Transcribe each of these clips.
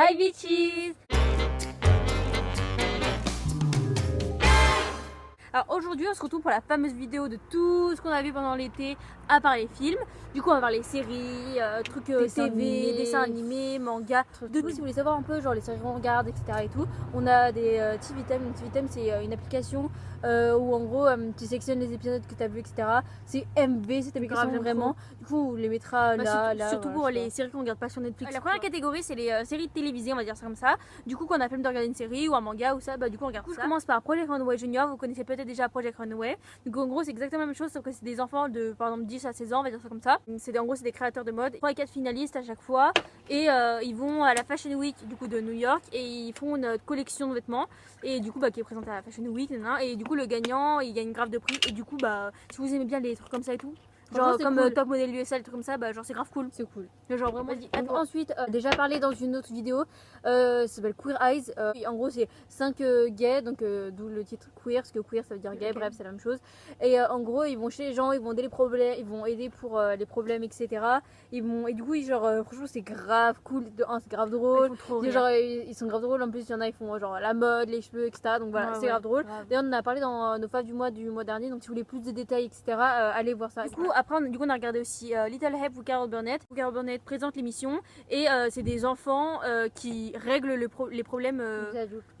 Hi bitches! Alors aujourd'hui on se retrouve pour la fameuse vidéo de tout ce qu'on a vu pendant l'été à part les films. Du coup on va voir les séries, trucs TV, dessins animés, mangas, de tout. Si vous voulez savoir un peu genre les séries qu'on regarde, etc. et tout, on a des TVTem. Donc TVTem c'est une application où en gros tu sélectionnes les épisodes que tu as vu, etc. C'est MV cette application vraiment. Du coup on les mettra là, surtout pour les séries qu'on regarde pas sur Netflix. La première catégorie c'est les séries télévisées, on va dire ça comme ça. Du coup quand on a flemme de regarder une série ou un manga ou ça, bah du coup on regarde ça. Je commence par Project Runway Junior, vous connaissez peut-être déjà Project Runway. Donc en gros c'est exactement la même chose sauf que c'est des enfants de par exemple 10 à 16 ans, on va dire ça comme ça. En gros c'est des créateurs de mode. 3 et 4 finalistes à chaque fois et ils vont à la Fashion Week du coup de New York et ils font une collection de vêtements et du coup qui est présentée à la Fashion Week et du coup le gagnant il gagne grave de prix et du coup si vous aimez bien les trucs comme ça et tout, genre comme cool. Top modèle USA, les trucs comme ça, genre c'est grave cool. C'est cool. Genre vraiment. Ensuite, déjà parlé dans une autre vidéo, ça s'appelle Queer Eyes. En gros, c'est 5 gays, donc d'où le titre queer, parce que queer ça veut dire gay, bref, c'est la même chose. Et en gros, ils vont chez les gens, ils vont aider les problèmes, ils vont aider pour les problèmes, etc. Et du coup, franchement, c'est grave cool. De un, c'est grave drôle. Ils sont grave drôles. En plus, il y en a, ils font genre la mode, les cheveux, etc. Donc voilà, c'est grave drôle. D'ailleurs, on en a parlé dans nos faves du mois dernier. Donc si vous voulez plus de détails, etc., allez voir ça. Du coup, après, on a regardé aussi Little Help ou Carol Burnett. Carol Burnett présente l'émission et c'est des enfants qui règlent les problèmes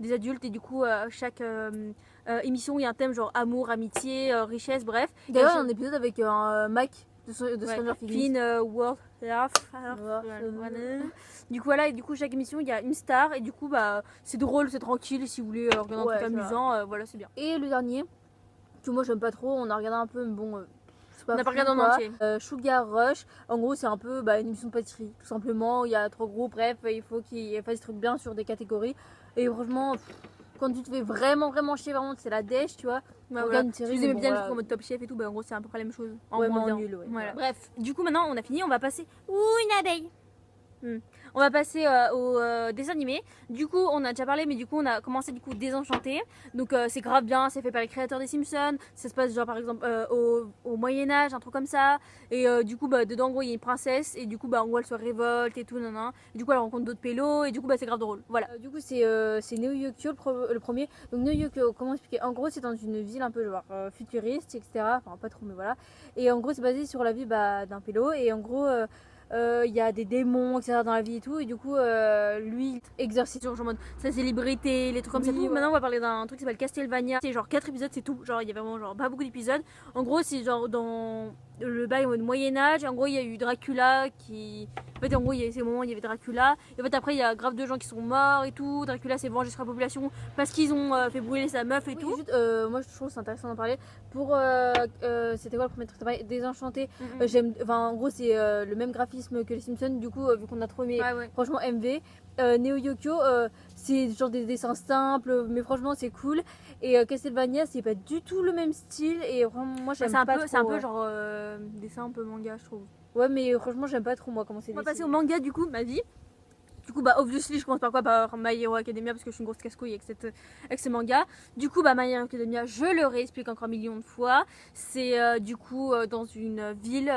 des adultes. Et du coup, chaque émission, il y a un thème genre amour, amitié, richesse, bref. D'ailleurs, il y a un épisode avec Mike de Stranger Things. World Du coup voilà, et du coup chaque émission il y a une star et du coup c'est drôle, c'est tranquille si vous voulez regarder un truc amusant, voilà c'est bien. Et le dernier, que moi j'aime pas trop, on a regardé un peu mais bon on n'a pas regardé en entier. Sugar Rush, en gros c'est un peu une émission de pâtisserie tout simplement, il y a 3 groupes, bref il faut qu'ils fassent des trucs bien sur des catégories et franchement quand tu te fais vraiment chier, vraiment c'est la dèche tu vois. Une série, si vous aimez bien le truc en mode Top Chef et tout, en gros c'est à peu près la même chose en moins nul. Voilà. Bref, du coup maintenant on a fini, on va passer une abeille. On va passer au dessin animé. Du coup on a déjà parlé mais du coup on a commencé du coup Désenchanté. Donc c'est grave bien, c'est fait par les créateurs des Simpsons. Ça se passe genre par exemple au Moyen-Âge, un truc comme ça. Et du coup dedans en gros il y a une princesse et du coup en gros elle se révolte et tout et du coup elle rencontre d'autres pélos et du coup c'est grave drôle. Voilà. Du coup c'est Neo Yokio le premier. Donc Neo Yokio, comment expliquer? En gros c'est dans une ville un peu genre futuriste, etc. Enfin pas trop mais voilà. Et en gros c'est basé sur la vie d'un pélo et en gros il y a des démons etc dans la vie et tout et du coup lui exerce genre en mode sa célébrité, les trucs comme ça tout. Maintenant on va parler d'un truc qui s'appelle Castlevania, c'est genre 4 épisodes, c'est tout, genre il y a vraiment genre pas beaucoup d'épisodes. En gros c'est genre dans le bail au Moyen-Âge, en gros il y a eu Dracula qui en fait en gros il y a ces moments où il y avait Dracula et en fait après il y a grave de gens qui sont morts et tout. Dracula s'est vengé sur la population parce qu'ils ont fait brûler sa meuf et tout. Juste, moi je trouve c'est intéressant d'en parler pour c'était quoi le premier truc Désenchanté. J'aime, enfin en gros c'est le même graphisme que les Simpsons, du coup vu qu'on a trop aimé franchement MV. Neo Yokio c'est genre des dessins simples mais franchement c'est cool et Castlevania c'est pas du tout le même style et vraiment moi j'aime pas trop. C'est un peu genre dessin un peu manga je trouve. Ouais mais franchement j'aime pas trop moi comment c'est. On va passer au manga du coup, ma vie. Du coup obviously je commence par quoi? Par My Hero Academia parce que je suis une grosse casse-couille avec ce manga. Du coup My Hero Academia, je le réexplique encore un million de fois. C'est du coup dans une ville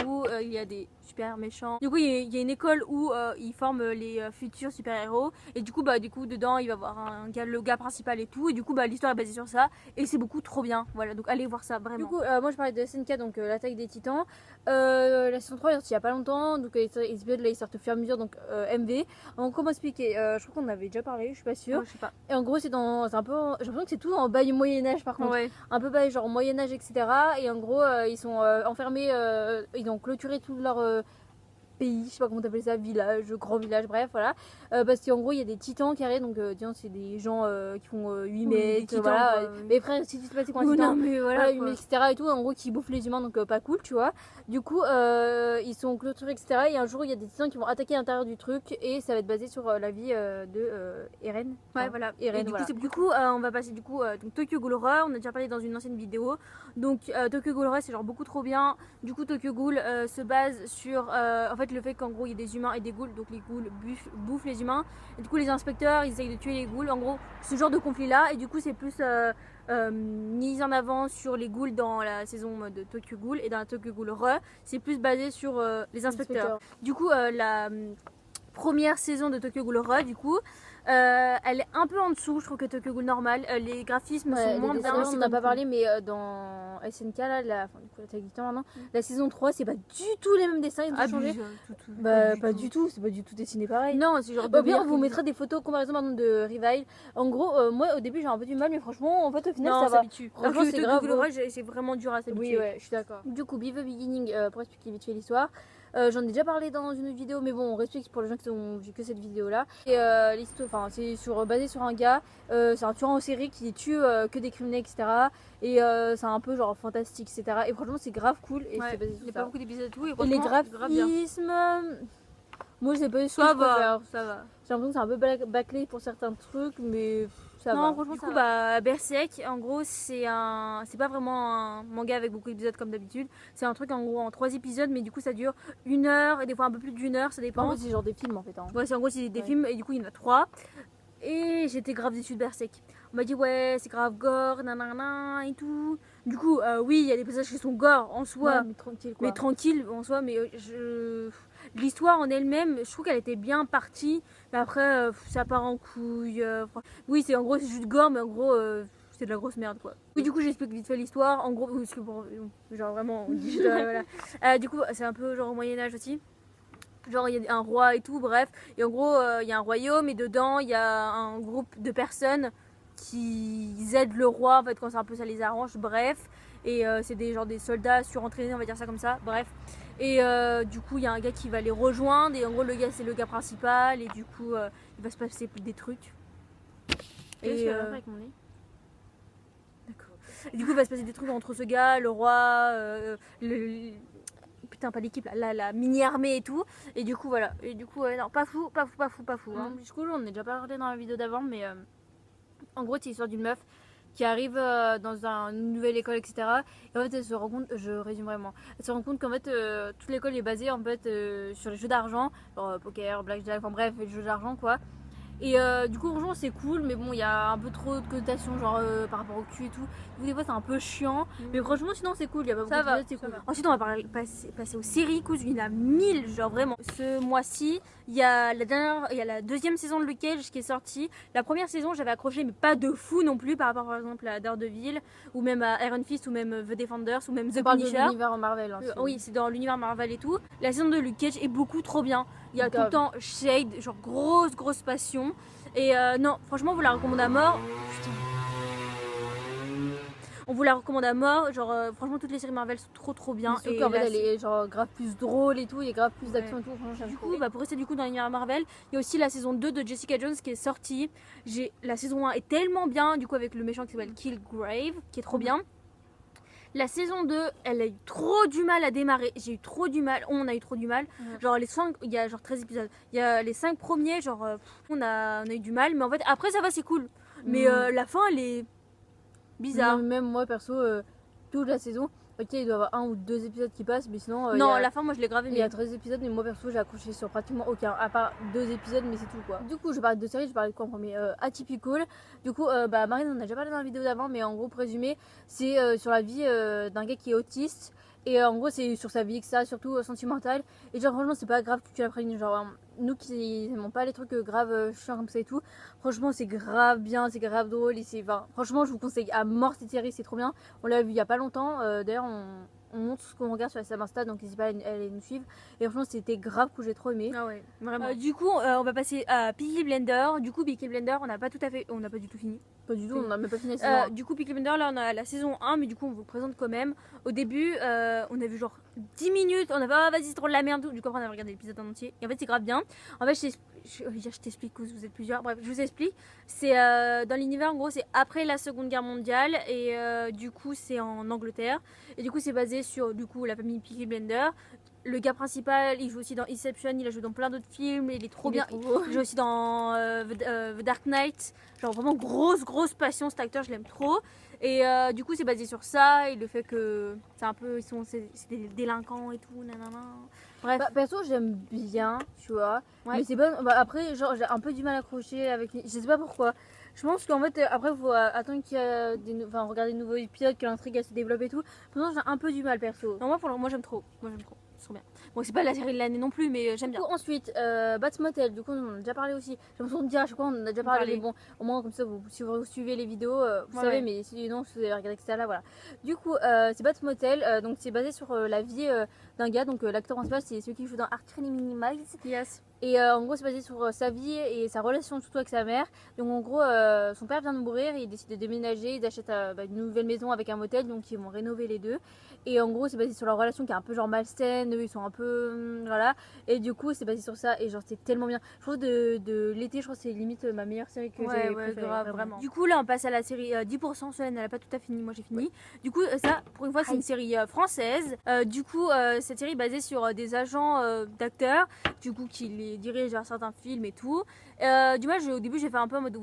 où il y a des super méchants. Du coup il y a une école où ils forment les futurs super-héros et du coup dedans il va avoir le gars principal et tout et du coup l'histoire est basée sur ça et c'est beaucoup trop bien. Voilà, donc allez voir ça vraiment. Du coup moi je parlais de SNK, donc l'attaque des titans. La saison 3 est sortie il y a pas longtemps, donc les épisodes là ils sortent au fur et à mesure, donc MV. Donc comment expliquer, je crois qu'on avait déjà parlé, je suis pas sûre. Je sais pas. Et en gros c'est un peu, j'ai l'impression que c'est tout en bail Moyen-Âge par contre. Un peu bail genre Moyen-Âge etc. Et en gros ils sont enfermés, ils ont clôturé tout leur pays, je sais pas comment t'appelles ça, village, grand village, bref voilà. Parce qu'en gros il y a des titans qui arrivent, donc c'est des gens qui font 8 mètres, titans, voilà. Mais frère si tu te passes quoi un titan, mais voilà, 8 mètres, etc. et tout, en gros qui bouffent les humains, donc pas cool tu vois. Du coup ils sont clôturés etc. Et un jour il y a des titans qui vont attaquer l'intérieur du truc et ça va être basé sur la vie de Eren. Ouais voilà, Eren, et du coup on va passer du coup donc Tokyo Ghoul Horror, on a déjà parlé dans une ancienne vidéo. Donc Tokyo Ghoul Horror c'est genre beaucoup trop bien. Du coup Tokyo Ghoul se base sur en fait le fait qu'en gros il y a des humains et des ghouls, donc les ghouls bouffent les humains et du coup les inspecteurs ils essayent de tuer les ghouls, en gros ce genre de conflit là. Et du coup c'est plus mise en avant sur les ghouls dans la saison de Tokyo Ghoul, et dans la Tokyo Ghoul Re c'est plus basé sur les inspecteurs. Du coup première saison de Tokyo Ghoul Horror du coup. Elle est un peu en dessous, je trouve, que Tokyo Ghoul normal. Les graphismes sont moins bien. On n'a pas parlé, mais dans SNK, là, la saison 3, c'est pas du tout les mêmes dessins, ils ont changé. Pas du tout, c'est pas du tout dessiné pareil. Non, c'est genre. Bien, on vous mettra des photos comparaison de Revile. En gros, moi au début j'ai un peu du mal, mais franchement, en fait, au final, ça va. Franchement, c'est grave. Tokyo Ghoul Horror, c'est vraiment dur à s'habituer. Oui, ouais, je suis d'accord. Du coup, Be the Beginning, pour expliquer vite fait l'histoire. J'en ai déjà parlé dans une autre vidéo, mais bon, on respecte pour les gens qui ont vu que cette vidéo là. Et l'histoire, c'est basé sur un gars, c'est un tueur en série qui tue que des criminels, etc. Et c'est un peu genre fantastique, etc. Et franchement, c'est grave cool. Et c'est basé sur ça. Il y a pas beaucoup d'épisodes et tout. Et les graphismes, moi, c'est pas ce que je préfère. Ça va. J'ai l'impression que c'est un peu bâclé pour certains trucs, mais ça va. Non, franchement, du coup, Berserk, en gros, c'est pas vraiment un manga avec beaucoup d'épisodes comme d'habitude. C'est un truc en gros en 3 épisodes, mais du coup, ça dure 1 heure et des fois un peu plus d'1 heure, ça dépend. En gros, c'est genre des films en fait. Hein. Ouais, c'est en gros, c'est des films et du coup, il y en a 3. Et j'étais grave déçue de Berserk. On m'a dit, ouais, c'est grave gore, nanana et tout. Du coup, oui, il y a des passages qui sont gore en soi, mais tranquille quoi. Mais tranquille en soi, mais l'histoire en elle-même, je trouve qu'elle était bien partie, mais après ça part en couille. Oui, c'est en gros c'est juste gore, mais en gros c'est de la grosse merde quoi. Oui, du coup j'explique vite fait l'histoire. En gros, parce que bon, genre vraiment, voilà. Du coup c'est un peu genre au Moyen-Âge aussi. Genre il y a un roi et tout, bref. Et en gros il y a un royaume et dedans il y a un groupe de personnes qui aident le roi en fait quand c'est un peu ça les arrange, bref. Et c'est des soldats surentraînés, on va dire ça comme ça, bref. Et du coup il y a un gars qui va les rejoindre et en gros le gars c'est le gars principal et du coup il va se passer des trucs. Et avec mon nez. D'accord. Et du coup il va se passer des trucs entre ce gars, le roi, putain pas l'équipe là, la mini armée et tout. Et du coup voilà. Et du coup non pas fou. Hein. Du coup on est déjà parlé dans la vidéo d'avant, mais en gros c'est l'histoire d'une meuf qui arrive dans une nouvelle école, etc. Et en fait, elle se rend compte, je résume vraiment, elle se rend compte qu'en fait, toute l'école est basée en fait sur les jeux d'argent, genre poker, blackjack, enfin bref, les jeux d'argent quoi. Et du coup, franchement, c'est cool, mais bon, il y a un peu trop de connotations, genre par rapport au cul et tout. Des fois, c'est un peu chiant, mais franchement, sinon, c'est cool. Il y a pas beaucoup de c'est cool. Ensuite, on va passer aux séries, il y en a 1000, genre vraiment. Ce mois-ci, il y a la deuxième saison de Luke Cage qui est sortie. La première saison, j'avais accroché, mais pas de fou non plus par rapport, par exemple, à Daredevil, ou même à Iron Fist, ou même The Defenders, ou même The Punisher. C'est dans l'univers Marvel. Hein, oui, c'est dans l'univers Marvel et tout. La saison de Luke Cage est beaucoup trop bien. Il y a tout le temps shade, genre grosse passion. Et non, franchement, on vous la recommande à mort. Putain. On vous la recommande à mort. Genre, franchement, toutes les séries Marvel sont trop bien. Et en fait, elle est genre grave plus drôle et tout. Il y a grave plus d'action et tout. Du coup, pour rester du coup dans l'univers Marvel, il y a aussi la saison 2 de Jessica Jones qui est sortie. La saison 1 est tellement bien, du coup, avec le méchant qui s'appelle Killgrave, qui est trop bien. La saison 2, elle a eu trop du mal à démarrer. J'ai eu trop du mal. On a eu trop du mal. Genre il y a genre 13 épisodes. Il y a les 5 premiers, genre on a eu du mal. Mais en fait, après ça va, c'est cool. Mais la fin, elle est bizarre. Non, même moi, perso, toute la saison, ok, il doit y avoir 1 ou 2 épisodes qui passent. Mais sinon, non, la fin, moi je l'ai gravé. Il y a 13 épisodes, mais moi, perso, j'ai accroché sur pratiquement aucun. À part 2 épisodes, mais c'est tout quoi. Du coup, je parlais de séries, je parlais de quoi en premier Atypical. Du coup, Marine, on a déjà parlé dans la vidéo d'avant, mais en gros, pour résumer, c'est sur la vie d'un gars qui est autiste. Et en gros, c'est sur sa vie, que ça, surtout sentimentale. Et genre, franchement, c'est pas grave que tu l'apprennes. Genre, nous qui n'aimons pas les trucs graves chiants comme ça et tout, franchement, c'est grave bien, c'est grave drôle. Et franchement, je vous conseille à mort cette série, c'est trop bien. On l'a vu il y a pas longtemps. D'ailleurs, on montre ce qu'on regarde sur la Sam Insta, donc n'hésitez pas à aller nous suivre. Et franchement, c'était grave cool, j'ai trop aimé. Ah ouais, vraiment. Du coup, on va passer à Peaky Blinders. Du coup, Peaky Blinders, on n'a pas du tout fini. Pas du tout, on n'a même pas fini la saison 1. Du coup, Peaky Blinders, là, on a la saison 1, mais du coup, on vous le présente quand même. Au début, on a vu genre 10 minutes, on a fait, vas-y, c'est trop de la merde. Du coup, après, on a regardé l'épisode en entier. Et en fait, c'est grave bien. En fait, je t'explique, vous êtes plusieurs. Bref, je vous explique. C'est dans l'univers, en gros, c'est après la Seconde Guerre mondiale. Et du coup, c'est en Angleterre. Et du coup, c'est basé sur du coup la famille Peaky Blinders. Le gars principal, il joue aussi dans Inception, il a joué dans plein d'autres films, il est trop bien. Il joue aussi dans The Dark Knight. Genre vraiment grosse passion, cet acteur, je l'aime trop. Et du coup, c'est basé sur ça et le fait que c'est un peu, c'est des délinquants et tout, nanana. Bref. Perso, j'aime bien, tu vois. Ouais. Mais c'est pas. Après, genre, j'ai un peu du mal à accrocher avec. Je sais pas pourquoi. Je pense qu'en fait, après, il faut attendre qu'il y a regarder de nouveaux épisodes, que l'intrigue se développe et tout. Pourtant, j'ai un peu du mal, perso. Non, moi j'aime trop. c'est trop bien. Bon, c'est pas la série de l'année non plus, mais j'aime bien. Du coup, ensuite, Bates Motel, du coup, on en a déjà parlé aussi. J'ai l'impression de dire à chaque fois, on en a déjà parlé. Mais bon, au moins, comme ça, si vous suivez les vidéos, vous savez, mais sinon, si vous avez regardé, etc. Là, voilà. Du coup, c'est Bates Motel, donc c'est basé sur la vie d'un gars. Donc, l'acteur principal, c'est celui qui joue dans Art Training Minimals. Yes. Et en gros, c'est basé sur sa vie et sa relation surtout avec sa mère. Donc, en gros, son père vient de mourir, il décide de déménager, ils achètent une nouvelle maison avec un motel, donc ils vont rénover les deux. Et en gros, c'est basé sur leur relation qui est un peu genre malsaine, eux ils sont un peu. Voilà. Et du coup, c'est basé sur ça, et genre, c'est tellement bien. Je trouve de l'été, je crois que c'est limite ma meilleure série que j'ai préférée. Grave, vraiment. Du coup, là, on passe à la série 10%. Solène, elle n'a pas tout à fait fini, moi j'ai fini. Du coup, ça, pour une fois, c'est une série française. Du coup, cette série est basée sur des agents d'acteurs, du coup, qui les dirigent vers certains films et tout. Du moins, au début, j'ai fait un peu en mode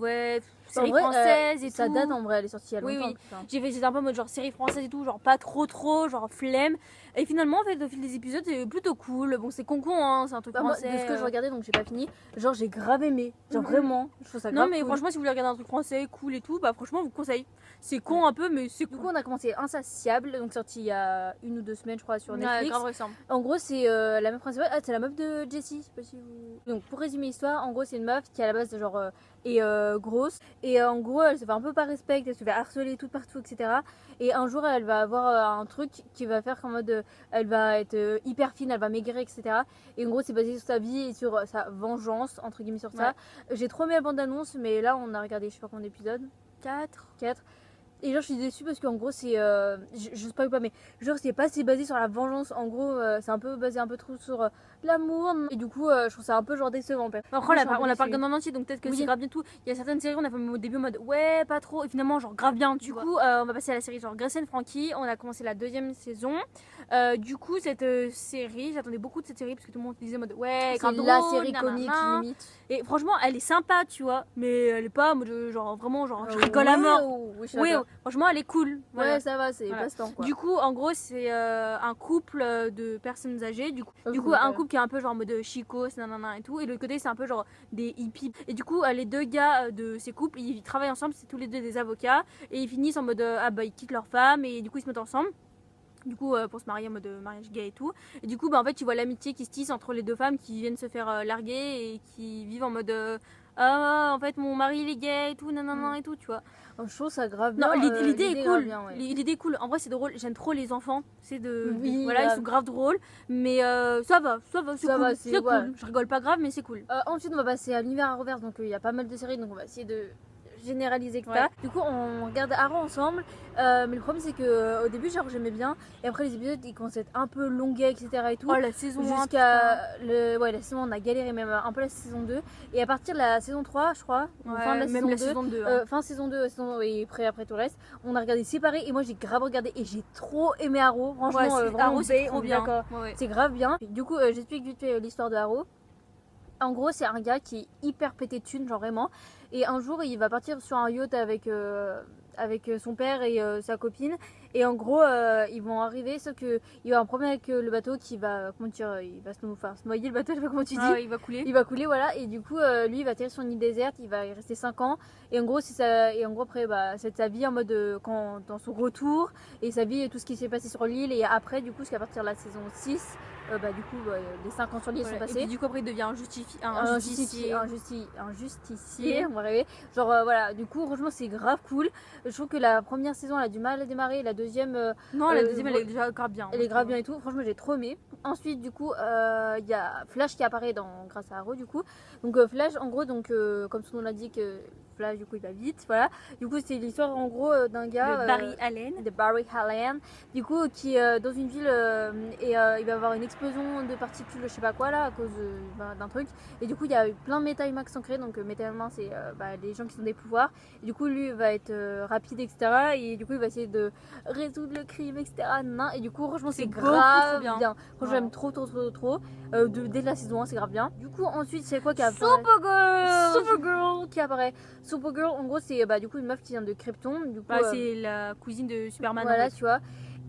série française et ça tout. date en vrai, elle est sortie il y a longtemps. J'étais un peu en mode genre série française et tout, genre pas trop, genre flemme. Et finalement, en fait, au fil des épisodes, c'est plutôt cool. Bon, c'est con, hein, c'est un truc français. Moi, de ce que je regardais, donc j'ai pas fini, genre j'ai grave aimé. Genre vraiment, je trouve ça grave. Non, mais franchement, si vous voulez regarder un truc français cool et tout, bah franchement, je vous conseille. C'est con un peu, mais c'est cool. Du coup, on a commencé Insatiable, donc sorti il y a 1 ou 2 semaines, je crois, sur Netflix. Grave récent. En gros, c'est la meuf principale. Ah, c'est la meuf de Jessie. Je sais pas si vous. Donc, pour résumer l'histoire, en gros, c'est une meuf qui à la base genre est grosse, et en gros, elle se fait un peu pas respect, elle se fait harceler tout partout, etc. Et un jour, elle va avoir un truc qui va faire qu'en mode, elle va être hyper fine, elle va maigrir, etc. Et en gros, c'est basé sur sa vie et sur sa vengeance, entre guillemets, sur ça. J'ai trop aimé la bande-annonce, mais là, on a regardé, je sais pas combien d'épisodes. 4. Et genre, je suis déçue parce qu'en gros, c'est. Je spoil pas, mais genre, c'est pas assez basé sur la vengeance. En gros, c'est un peu basé un peu trop sur l'amour. Et du coup, je trouve ça un peu genre décevant. Après, on l'a pas regardé en entier, donc peut-être que c'est grave bien tout. Il y a certaines séries, on a fait au début en mode ouais, pas trop. Et finalement, genre grave bien. Du coup, on va passer à la série genre Grace and Frankie. On a commencé la 2e saison. Du coup, cette série, j'attendais beaucoup de cette série parce que tout le monde disait en mode ouais, c'est la série comique limite. Et franchement, elle est sympa, tu vois. Mais elle est pas en mode genre vraiment, genre je rigole à mort. Oui, franchement, elle est cool. Ouais, ça va, c'est passe-temps quoi. Du coup, en gros, c'est un couple de personnes âgées. Du coup, un couple qui est un peu genre en mode chicos, nanana et tout. Et de l'autre côté, c'est un peu genre des hippies. Et du coup, les deux gars de ces couples, ils travaillent ensemble, c'est tous les deux des avocats. Et ils finissent en mode ils quittent leur femme et du coup, ils se mettent ensemble. Du coup, pour se marier en mode mariage gay et tout. Et du coup, en fait, tu vois l'amitié qui se tisse entre les deux femmes qui viennent se faire larguer et qui vivent en mode en fait, mon mari il est gay et tout, nanana et tout, tu vois. Je trouve ça grave bien. Non, l'idée est cool. L'idée est cool. En vrai, c'est drôle. J'aime trop les enfants. C'est voilà, ils sont grave drôles. Mais ça va, c'est cool. Je rigole pas grave, mais c'est cool. Ensuite, on va passer à l'univers à reverse. Donc, il y a pas mal de séries. Donc, on va essayer de généraliser, etc. Du coup, on regarde Arrow ensemble. Mais le problème, c'est que au début, genre, j'aimais bien. Et après, les épisodes, ils commencent à être un peu longuets, etc. Et tout. Oh, la saison 1. Jusqu'à la saison, on a galéré, même un peu la saison 2. Et à partir de la saison 3, je crois, fin de la saison 2, fin saison 2, et après tout le reste, on a regardé séparé. Et moi, j'ai grave regardé. Et j'ai trop aimé Arrow. Franchement, Arrow, c'est trop bien. C'est grave bien. Du coup, j'explique vite fait l'histoire de Arrow. En gros, c'est un gars qui est hyper pété de thunes, genre vraiment. Et un jour, il va partir sur un yacht avec son père et sa copine. Et en gros, ils vont arriver, sauf qu'il y a un problème avec le bateau qui va, comment dire, il va se noyer le bateau, je sais pas comment tu dis. Il va couler. Il va couler, voilà. Et du coup, lui, il va atterrir sur une île déserte, il va y rester 5 ans. Et en gros, après, c'est sa vie en mode dans son retour. Et sa vie et tout ce qui s'est passé sur l'île. Et après, du coup, à partir de la saison 6, les 5 ans sur l'île sont passés. Et puis, du coup, après, il devient un justicier, on va rêver. Genre, voilà, du coup, franchement, c'est grave cool. Je trouve que la première saison, elle a du mal à démarrer. La deuxième. Non, la deuxième, elle est déjà grave bien. Elle est grave bien et tout. Franchement, j'ai trop aimé. Ensuite, du coup, il y a Flash qui apparaît grâce à Arrow, du coup. Donc, Flash, en gros, comme son nom l'indique, Flash, du coup, il va vite. Voilà. Du coup, c'est l'histoire, en gros, d'un gars. De Barry Allen. Du coup, qui est dans une ville et il va avoir une explosion de particules, je sais pas quoi, là, à cause d'un truc. Et du coup, il y a eu plein de méta-humains créés. Donc, méta-humains, c'est les gens qui ont des pouvoirs. Et du coup, lui, il va être rapide, etc. Et du coup, il va essayer de résoudre le crime, etc. Et du coup, franchement, c'est grave bien. Franchement, j'aime trop. Dès la saison 1, c'est grave bien. Du coup, ensuite, c'est quoi qui apparaît? Supergirl qui apparaît. Supergirl, en gros, c'est du coup une meuf qui vient de Krypton. Du coup, c'est la cousine de Superman. Voilà, tu vois.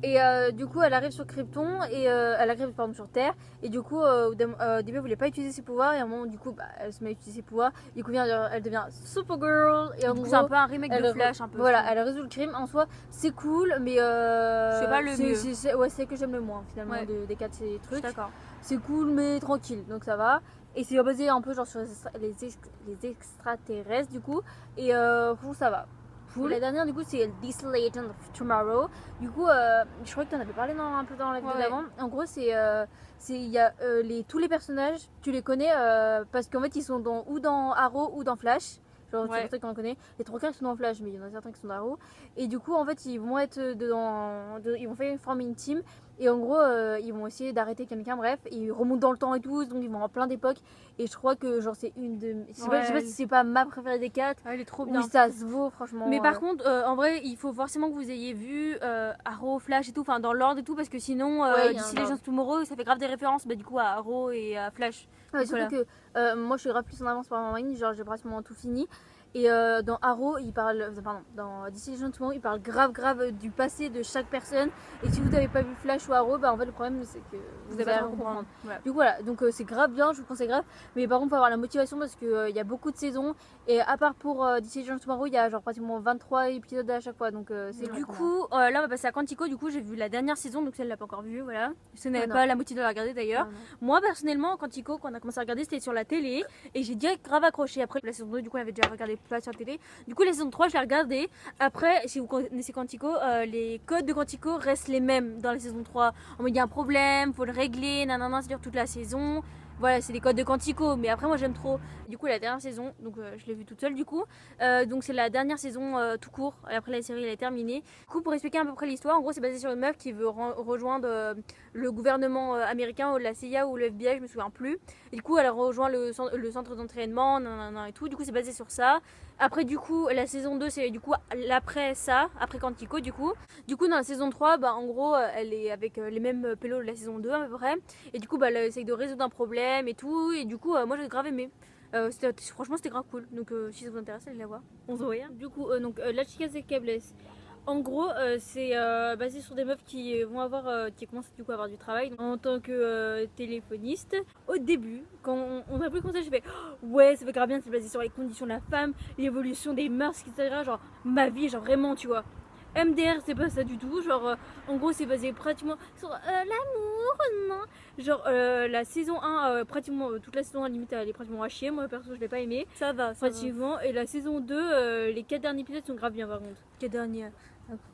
Et du coup elle arrive sur Krypton et elle arrive pardon, sur Terre et du coup au début elle voulait pas utiliser ses pouvoirs et à un moment du coup elle se met à utiliser ses pouvoirs, du coup elle devient Supergirl et en gros c'est un peu un remake de Flash un peu. Voilà, elle résout le crime en soi, c'est cool mais c'est pas le mieux. Ouais, c'est que j'aime le moins finalement des 4 ces trucs. D'accord. C'est cool mais tranquille donc ça va. Et c'est basé un peu genre sur les extraterrestres du coup et ça va. Cool. La dernière du coup c'est This Legend of Tomorrow. Du coup je crois que tu en avais parlé un peu dans la vidéo d'avant. En gros il y a tous les personnages, tu les connais parce qu'en fait ils sont ou dans Arrow ou dans Flash. Genre c'est pour ça qu'on connaît. Les 3 quarts sont dans Flash mais il y en a certains qui sont dans Arrow. Et du coup en fait ils vont être ils vont former une team. Et en gros, ils vont essayer d'arrêter quelqu'un, bref, ils remontent dans le temps et tout, donc ils vont en plein d'époques. Et je crois que genre c'est une de. Je sais pas si c'est pas ma préférée des 4. Elle est trop bien. Oui, ça se vaut, franchement. Mais par contre, en vrai, il faut forcément que vous ayez vu Arrow, Flash et tout, enfin dans l'ordre et tout, parce que sinon, d'ici Legends of Tomorrow, ça fait grave des références du coup à Arrow et à Flash. Ouais, surtout que moi je suis grave plus en avance par ma moyenne, genre j'ai pratiquement tout fini. Et dans Arrow, dans DC Legends of Tomorrow, il parle grave du passé de chaque personne. Et si vous n'avez pas vu Flash ou Arrow, en fait le problème c'est que vous avez rien comprendre. Ouais. Du coup voilà, donc c'est grave bien, je vous conseille grave. Mais par contre, il faut avoir la motivation parce qu'il y a beaucoup de saisons. Et à part pour DC Legends of Tomorrow, il y a genre pratiquement 23 épisodes à chaque fois. Donc c'est du coup, là on va passer à Quantico. Du coup, j'ai vu la dernière saison, donc celle-là, pas encore vue. Voilà. Ce n'est pas la motive de la regarder d'ailleurs. Moi personnellement, Quantico, quand on a commencé à regarder, c'était sur la télé. Et j'ai direct grave accroché. Après la saison 2, du coup, on avait déjà regardé pas sur la télé. Du coup, la saison 3, je l'ai regardée. Après, si vous connaissez Quantico, les codes de Quantico restent les mêmes dans la saison 3. En mode, il y a un problème, faut le régler, nanana, c'est-à-dire toute la saison. Voilà, c'est les codes de Quantico, mais après moi j'aime trop. Du coup la dernière saison, donc je l'ai vue toute seule du coup. Donc c'est la dernière saison tout court, et après la série elle est terminée. Du coup pour expliquer à peu près l'histoire, en gros c'est basé sur une meuf qui veut rejoindre le gouvernement américain ou la CIA ou le FBI, je me souviens plus. Et du coup elle rejoint le centre d'entraînement, nanana et tout. Du coup c'est basé sur ça. Après du coup la saison 2 c'est du coup après ça, après Quantico du coup. Du coup dans la saison 3, en gros elle est avec les mêmes pélos de la saison 2 à peu près. Et du coup elle essaye de résoudre un problème et tout. Et du coup moi j'ai grave aimé. Franchement c'était grave cool. Donc si ça vous intéresse allez la voir. On se voit. Du coup La Chica de Cables. En gros, c'est basé sur des meufs qui qui commencent du coup à avoir du travail en tant que téléphoniste. Au début, quand on a pris le conseil, j'ai fait ouais, ça fait grave bien, c'est basé sur les conditions de la femme, l'évolution des mœurs, etc. Genre ma vie, genre vraiment, tu vois. MDR, c'est pas ça du tout. Genre, en gros, c'est basé pratiquement sur l'amour, non. Genre, la saison 1, pratiquement toute la saison 1, limite, elle est pratiquement à chier. Moi, perso, je l'ai pas aimé. Ça va, pratiquement. Et la saison 2, les 4 derniers épisodes sont grave bien, par contre. 4 derniers.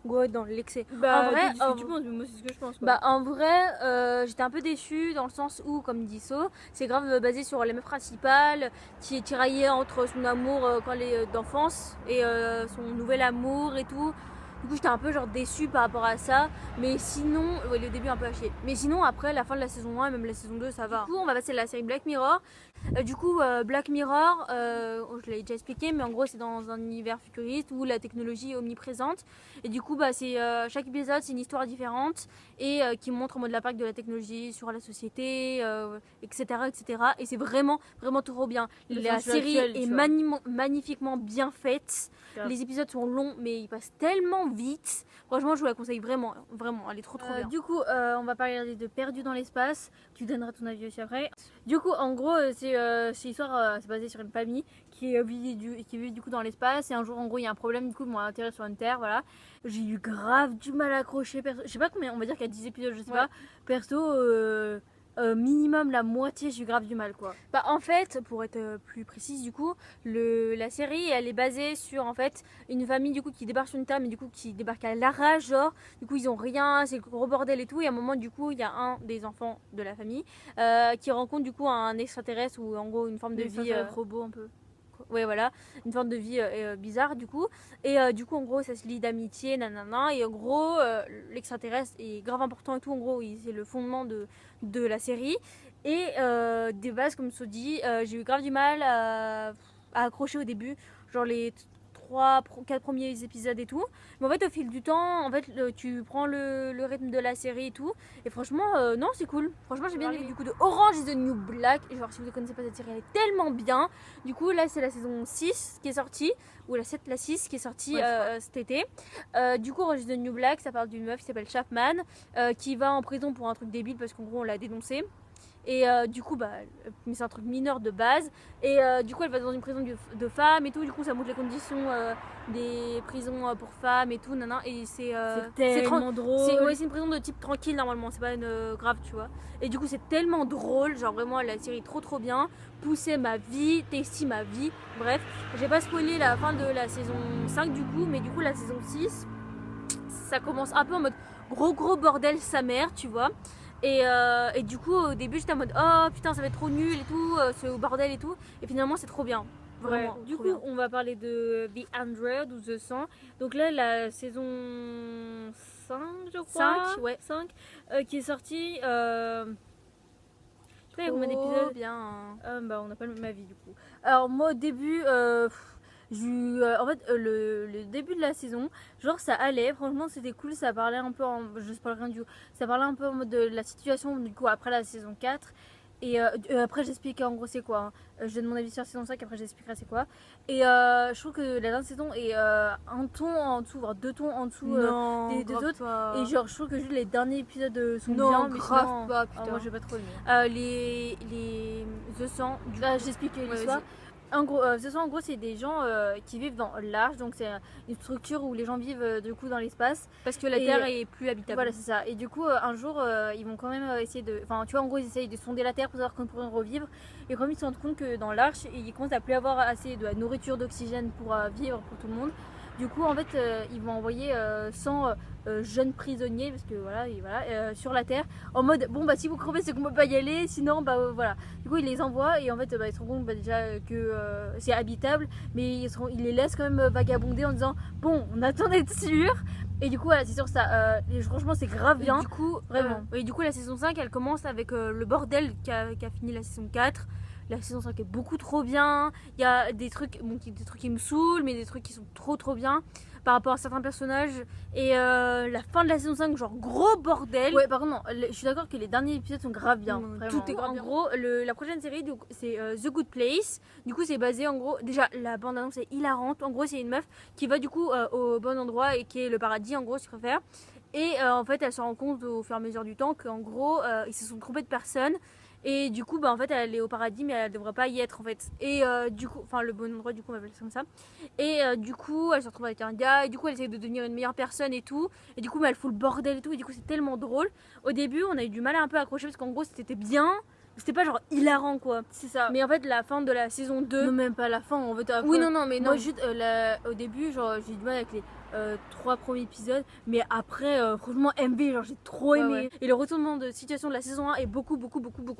Ouais, dans l'excès. En vrai, tu penses, mais moi c'est ce que je pense. En vrai, j'étais un peu déçue dans le sens où, comme dit So, c'est grave basé sur la meuf principale qui est tiraillée entre son amour quand elle est d'enfance et son nouvel amour et tout. Du coup, j'étais un peu genre déçue par rapport à ça. Mais sinon, le début un peu à chier. Mais sinon, après la fin de la saison 1 et même la saison 2, ça va. Du coup, on va passer à la série Black Mirror. Black Mirror, je l'avais déjà expliqué, mais en gros, c'est dans un univers futuriste où la technologie est omniprésente. Et du coup, chaque épisode, c'est une histoire différente et qui montre en mode l'impact de la technologie sur la société, etc., etc. Et c'est vraiment trop bien. La série est magnifiquement bien faite. Les épisodes sont longs, mais ils passent tellement vite. Franchement, je vous la conseille vraiment, elle est trop bien. Du coup, on va parler de Perdu dans l'espace. Tu donneras ton avis aussi après. Du coup, en gros, c'est basé sur une famille qui vit du coup dans l'espace. Et un jour, en gros, il y a un problème. Du coup, ils vont atterrir sur une terre. Voilà. J'ai eu grave du mal à accrocher. Je sais pas combien, on va dire qu'il y a 10 épisodes, je sais pas. Perso, minimum la moitié, j'ai eu grave du mal quoi. En fait, pour être plus précise du coup, la série elle est basée sur en fait une famille du coup qui débarque sur une terre mais du coup qui débarque à l'arrache genre. Du coup ils ont rien, c'est le gros bordel et tout. Et à un moment du coup il y a un des enfants de la famille qui rencontre du coup un extraterrestre ou en gros une forme de vie robot un peu. Ouais voilà, une forme de vie bizarre du coup. Et du coup en gros ça se lie d'amitié, nanana. Et en gros l'extraterrestre est grave important et tout. En gros c'est le fondement de la série. Et des bases comme So dit, j'ai eu grave du mal à accrocher au début. Genre les 4 premiers épisodes et tout. Mais en fait, au fil du temps, en fait, tu prends le rythme de la série et tout. Et franchement, non, c'est cool. Franchement, j'ai bien aimé du coup de Orange is the New Black. Et genre, si vous ne connaissez pas cette série, elle est tellement bien. Du coup, là, c'est la saison 6 qui est sortie. Ou la 7, la 6 qui est sortie cet été. Du coup, Orange is the New Black, ça parle d'une meuf qui s'appelle Chapman qui va en prison pour un truc débile parce qu'en gros, on l'a dénoncé. Et du coup, mais c'est un truc mineur de base. Et du coup, elle va dans une prison de femmes et tout. Du coup, ça montre les conditions des prisons pour femmes et tout. Et c'est tellement drôle. C'est une prison de type tranquille normalement. C'est pas une grave, tu vois. Et du coup, c'est tellement drôle. Genre vraiment, la série est trop bien. Pousser ma vie, Tasty ma vie. Bref, j'ai pas spoilé la fin de la saison 5 du coup. Mais du coup, la saison 6, ça commence un peu en mode gros bordel sa mère, tu vois. Et du coup au début j'étais en mode oh putain ça va être trop nul et tout, ce bordel et tout, et finalement c'est trop bien, vraiment. Du coup on va parler de The 100 ou The 100. Donc là la saison 5 je crois, 5 qui est sortie. Je sais pas combien d'épisodes bien. On n'a pas le même avis du coup. Alors moi au début en fait le début de la saison, genre ça allait, franchement c'était cool, ça parlait un peu je spoil rien du tout, ça parlait un peu en mode de la situation du coup après la saison 4. Et après j'explique en gros c'est quoi, je donne mon avis sur la saison 5, après j'expliquerai c'est quoi. Et je trouve que la dernière saison est un ton en dessous, voire 2 tons en dessous des deux autres pas. Et genre je trouve que juste les derniers épisodes sont bien, mais grave sinon, pas, putain. moi j'ai pas trop aimé. Les The 100 du coup, j'explique l'histoire. En gros, c'est des gens qui vivent dans l'Arche, donc c'est une structure où les gens vivent du coup dans l'espace. Parce que la Terre est plus habitable. Voilà, c'est ça. Et du coup, un jour, ils vont quand même essayer de. Enfin, tu vois, en gros, ils essayent de sonder la Terre pour savoir qu'on pourrait revivre. Et comme ils se rendent compte que dans l'Arche, ils commencent à plus avoir assez de nourriture, d'oxygène pour vivre pour tout le monde. Du coup, en fait, ils vont envoyer 100 jeunes prisonniers, parce que voilà, sur la Terre, en mode bon bah si vous crevez c'est qu'on peut pas y aller, sinon voilà. Du coup ils les envoient et en fait ils se rendent compte déjà que c'est habitable, mais ils les laissent quand même vagabonder en disant bon on attend d'être sûr. Et du coup voilà, c'est sûr ça, franchement c'est grave bien. Et du coup vraiment. Et du coup la saison 5 elle commence avec le bordel qu'a fini la saison 4. La saison 5 est beaucoup trop bien. Il y a des trucs qui me saoulent, mais des trucs qui sont trop bien par rapport à certains personnages. Et la fin de la saison 5, genre gros bordel. Ouais, par contre, non, je suis d'accord que les derniers épisodes sont grave bien. Tout est grave bien. En gros, la prochaine série, c'est The Good Place. Du coup, c'est basé en gros. Déjà, la bande-annonce est hilarante. En gros, c'est une meuf qui va du coup au bon endroit et qui est le paradis, en gros, si tu préfères. Et en fait, elle se rend compte au fur et à mesure du temps qu'en gros, ils se sont trompés de personne. Et du coup, en fait, elle est au paradis, mais elle devrait pas y être en fait. Et du coup, enfin, le bon endroit, du coup, on appelle ça comme ça. Et du coup, elle se retrouve avec un gars, et du coup, elle essaie de devenir une meilleure personne et tout. Et du coup, elle fout le bordel et tout. Et du coup, c'est tellement drôle. Au début, on a eu du mal à un peu accrocher parce qu'en gros, c'était bien. C'était pas genre hilarant quoi. C'est ça. Mais en fait, la fin de la saison 2. Non, même pas la fin, on veut te. Oui, non, mais non. Moi, juste au début, genre, j'ai eu du mal avec les 3 premiers épisodes, mais après franchement MV, genre j'ai trop aimé. Ouais. Et le retournement de situation de la saison 1 est beaucoup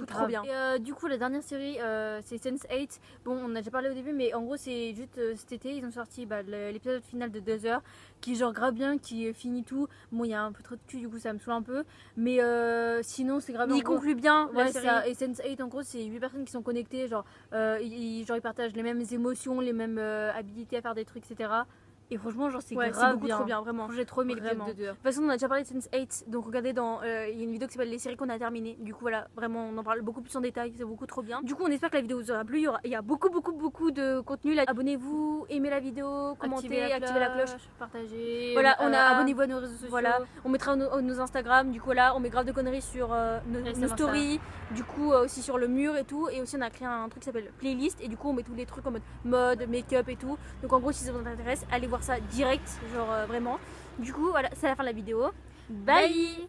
trop bien. Et du coup la dernière série c'est Sense8. Bon, on a déjà parlé au début, mais en gros c'est juste cet été ils ont sorti l'épisode final de 2 heures qui est genre grave bien, qui finit tout. Bon, il y a un peu trop de cul, du coup ça me saoule un peu, mais sinon c'est grave bien. Il conclut bien la série. Ça. Et Sense8 en gros c'est 8 personnes qui sont connectées, genre ils partagent les mêmes émotions, les mêmes habilités à faire des trucs, etc. Et franchement, genre, c'est grave beaucoup bien. trop bien, vraiment. J'ai trop aimé vraiment. De 2 heures. De toute façon, on a déjà parlé de Sense8, donc regardez dans. Il y a une vidéo qui s'appelle Les séries qu'on a terminées. Du coup, voilà, vraiment, on en parle beaucoup plus en détail, c'est beaucoup trop bien. Du coup, on espère que la vidéo vous aura plu. Il y a beaucoup de contenu là. Abonnez-vous, aimez la vidéo, commentez, activez la cloche, partagez. Voilà, abonnez-vous à nos réseaux sociaux. Voilà, on mettra nos Instagram. Du coup, là, on met grave de conneries sur nos stories. Du coup, aussi sur le mur et tout. Et aussi, on a créé un truc qui s'appelle Playlist. Et du coup, on met tous les trucs en mode make-up et tout. Donc, en gros, si ça vous intéresse, allez voir ça direct. Genre vraiment. Du coup voilà, c'est la fin de la vidéo. Bye.